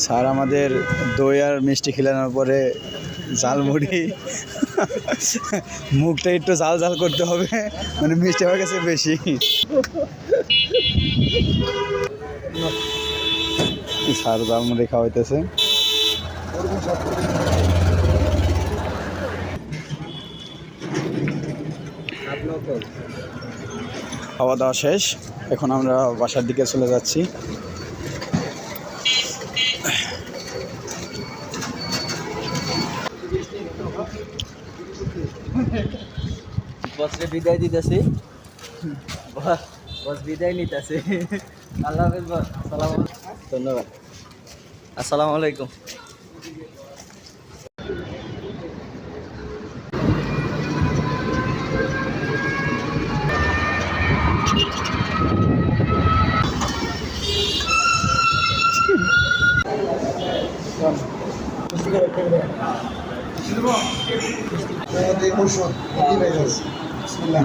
Sir আমাদের দই আর মিষ্টি খেলানোর পরে ঝালমুড়ি মুখটা একটু ঝাল ঝাল করতে হবে, মানে মিষ্টি আমার কাছে বেশি। স্যার ঝালমুড়ি খাওয়াইতেছে। খাওয়া দাওয়া শেষ, এখন আমরা বাসার দিকে চলে যাচ্ছি। বসরে বিদায় দিতেছি, বস বিদায় নিতেছে। আল্লাহ হাফেজ বস, ধন্যবাদ, আসসালামু আলাইকুম।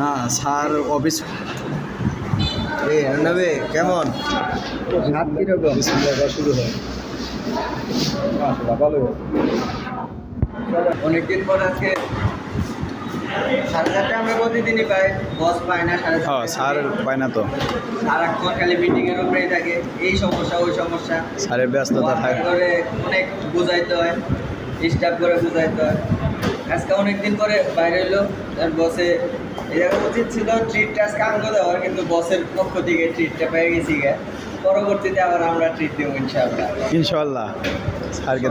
না স্যার অফিস নেবে কেমন হাত কিরকম শুরু হয়। অনেকদিন পর আজকে 4:30 আমরা প্রতিদিনই পাই, বস পায় না। হ্যাঁ স্যার পায় না তো, সারাক্ষণ খালি মিটিং এর উপরেই থাকে, এই সমস্যা ওই সমস্যা, স্যারের ব্যস্ততা থাকে। করে অনেক বুঝাইতে হয়, ডিস্টার্ব করে বুঝাইতে হয়। আজকে অনেকদিন পরে বাইরে এলো, আর বসে এরকম উচিত ছিল ট্রিটটা আজকে আমাকে দেওয়ার, কিন্তু বসের পক্ষ থেকে ট্রিটটা পেয়ে গেছি গে। পরবর্তীতে আবার আমরা ট্রিট দেবো ইনশাআল্লাহ। ইনশাআল্লাহ স্যারকে